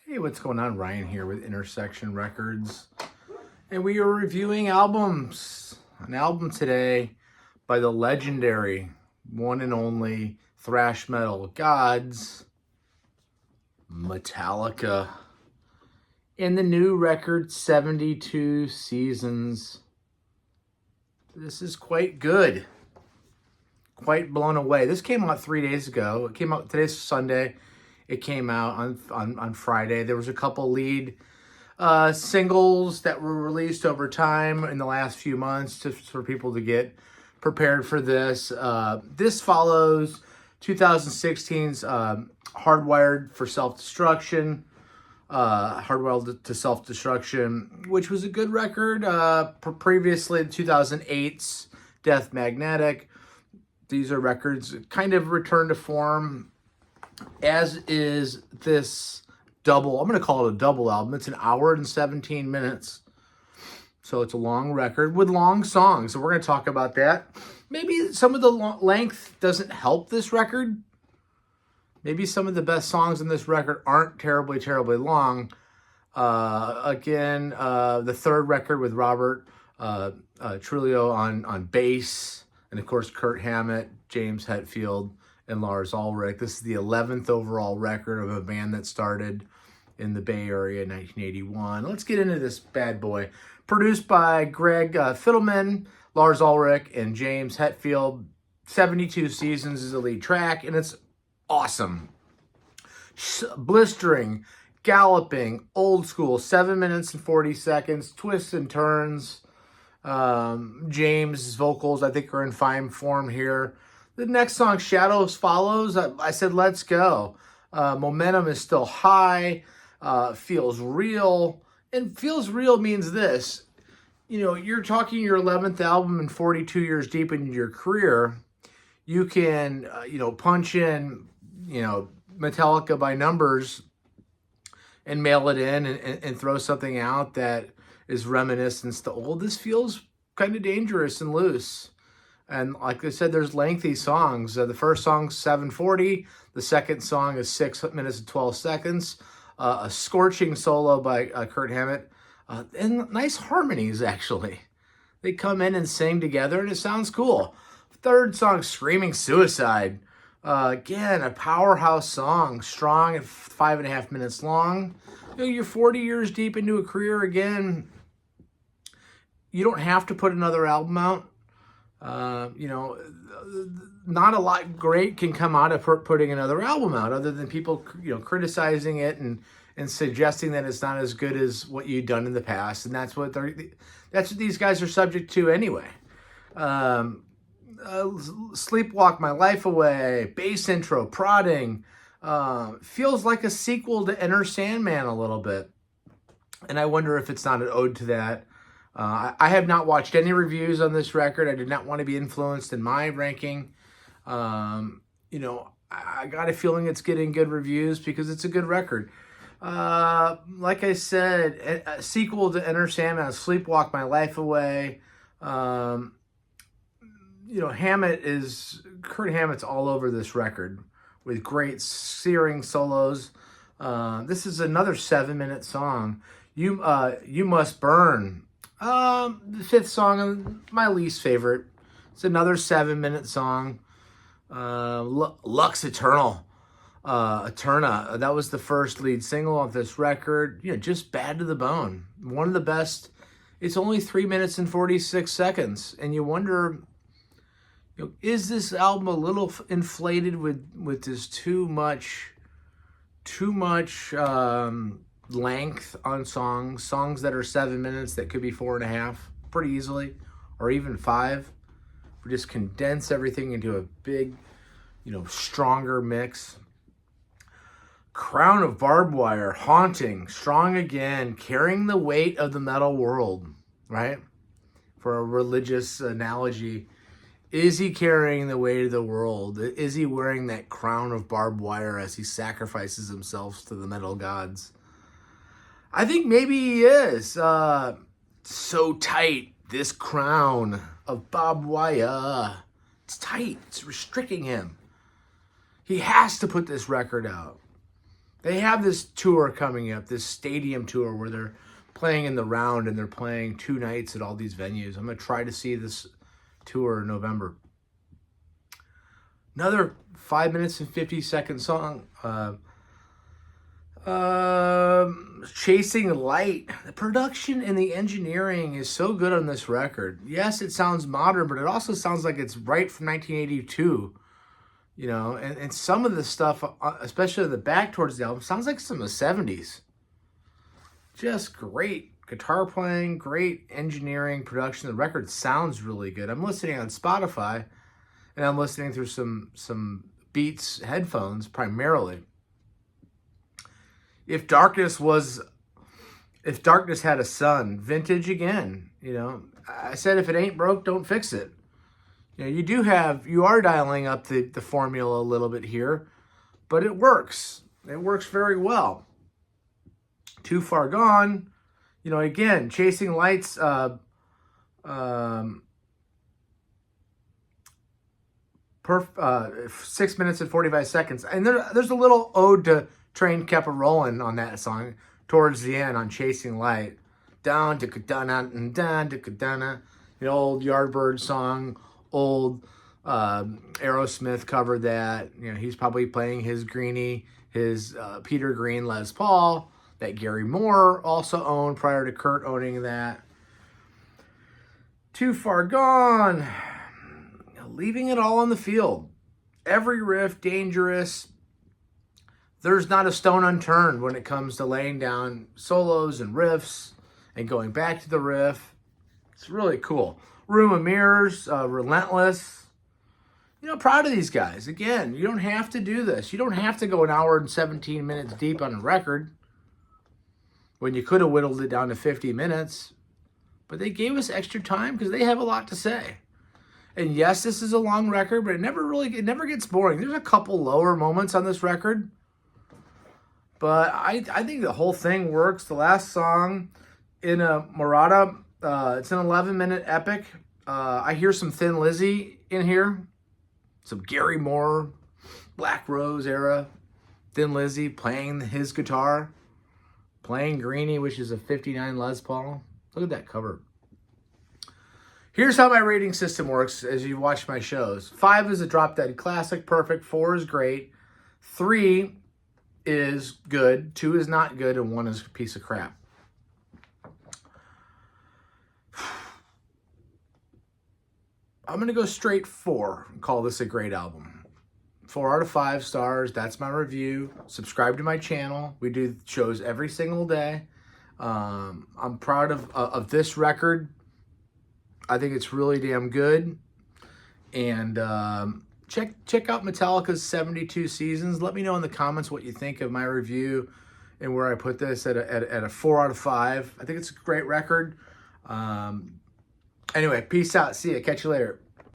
Hey, what's going on? Ryan here with Intersection Records. And we are reviewing albums. An album today by the legendary, one and only thrash metal gods, Metallica. And the new record, 72 Seasons. This is quite good. Quite blown away. This came out 3 days ago. It came out, today's Sunday. It came out on Friday. There was a couple lead singles that were released over time in the last few months just for people to get prepared for this. This follows 2016's Hardwired for Self-Destruction, Hardwired to Self-Destruction, which was a good record. Previously, 2008's Death Magnetic. These are records kind of return to form, as is this double. I'm going to call it a double album. It's an hour and 17 minutes. So it's a long record with long songs. So we're going to talk about that. Maybe some of the length doesn't help this record. Maybe some of the best songs in this record aren't terribly long. The third record with Robert Trujillo on bass. And of course, Kirk Hammett, James Hetfield, and Lars Ulrich. This is the 11th overall record of a band that started in the Bay Area in 1981. Let's get into this bad boy. Produced by Greg Fidelman, Lars Ulrich, and James Hetfield. 72 Seasons is the lead track, and it's awesome. Blistering, galloping, old school, 7 minutes and 40 seconds, twists and turns. James' vocals, I think, are in fine form here. The next song, Shadows Follows, I said, let's go. Momentum is still high, feels real. And feels real means this. You know, you're talking your 11th album and 42 years deep into your career. You can, punch in, Metallica by numbers and mail it in and throw something out that is reminiscent to old. This feels kind of dangerous and loose. And like I said, there's lengthy songs. The first song's 7:40. The second song is 6 minutes and 12 seconds. A scorching solo by Kirk Hammett. And nice harmonies, actually. They come in and sing together, and it sounds cool. Third song, Screaming Suicide. Again, a powerhouse song. Strong at 5.5 minutes long. You're 40 years deep into a career again. You don't have to put another album out. Not a lot great can come out of putting another album out, other than people, criticizing it and suggesting that it's not as good as what you've done in the past, and that's what these guys are subject to anyway. Sleepwalk My Life Away, bass intro, prodding, feels like a sequel to Enter Sandman a little bit, and I wonder if it's not an ode to that. I have not watched any reviews on this record. I did not want to be influenced in my ranking. I got a feeling it's getting good reviews because it's a good record. Like I said, a sequel to Enter Sandman, Sleepwalk My Life Away. Kurt Hammett's all over this record with great searing solos. This is another 7-minute song. You Must Burn. The fifth song, my least favorite. It's another 7-minute song. Lux Eternal. Eterna. That was the first lead single of this record. Just bad to the bone. One of the best. It's only 3 minutes and 46 seconds. And you wonder, is this album a little inflated with this too much length on songs that are 7 minutes that could be 4.5 pretty easily, or even 5. We just condense everything into a big, stronger mix. Crown of Barbed Wire, haunting, strong again, carrying the weight of the metal world, right? For a religious analogy, is he carrying the weight of the world? Is he wearing that crown of barbed wire as he sacrifices himself to the metal gods? I think maybe he is. So tight, this crown of barbed wire. It's tight. It's restricting him. He has to put this record out. They have this tour coming up, this stadium tour where they're playing in the round and they're playing 2 nights at all these venues. I'm going to try to see this tour in November. Another 5 minutes and 50-second song. Chasing Light. The production and the engineering is so good on this record. Yes, it sounds modern, but it also sounds like it's right from 1982. You know, and some of the stuff, especially the back towards the album, sounds like some of the 70s. Just great guitar playing, great engineering, production. The record sounds really good. I'm listening on Spotify, and I'm listening through some Beats headphones primarily. If Darkness had a sun, vintage again. You know, I said if it ain't broke, don't fix it. You know, you are dialing up the formula a little bit here, but it works. It works very well. Too Far Gone, you know, again, Chasing Lights, 6 minutes and 45 seconds. And there's a little ode to Train Kept a Rollin' on that song towards the end on Chasing Light. Down, down, down, down, the old Yardbird song. Old Aerosmith covered that. You know, he's probably playing his Greenie, his Peter Green Les Paul that Gary Moore also owned prior to Kurt owning that. Too Far Gone, leaving it all on the field. Every riff dangerous. There's not a stone unturned when it comes to laying down solos and riffs and going back to the riff. It's really cool. Room of Mirrors, Relentless. You know, proud of these guys. Again, you don't have to do this. You don't have to go an hour and 17 minutes deep on a record when you could have whittled it down to 50 minutes. But they gave us extra time because they have a lot to say. And yes, this is a long record, but it never gets boring. There's a couple lower moments on this record, but I think the whole thing works. The last song, in a Murata, it's an 11-minute epic. I hear some Thin Lizzy in here. Some Gary Moore, Black Rose era. Thin Lizzy playing his guitar. Playing Greenie, which is a 59 Les Paul. Look at that cover. Here's how my rating system works as you watch my shows. 5 is a drop dead classic, perfect. 4 is great. 3 is good. 2 is not good. And 1 is a piece of crap. I'm going to go straight 4 and call this a great album. 4 out of 5 stars. That's my review. Subscribe to my channel. We do shows every single day. I'm proud of this record. I think it's really damn good. And check out Metallica's 72 Seasons. Let me know in the comments what you think of my review and where I put this at a 4 out of 5. I think it's a great record. Anyway, peace out. See ya. Catch you later.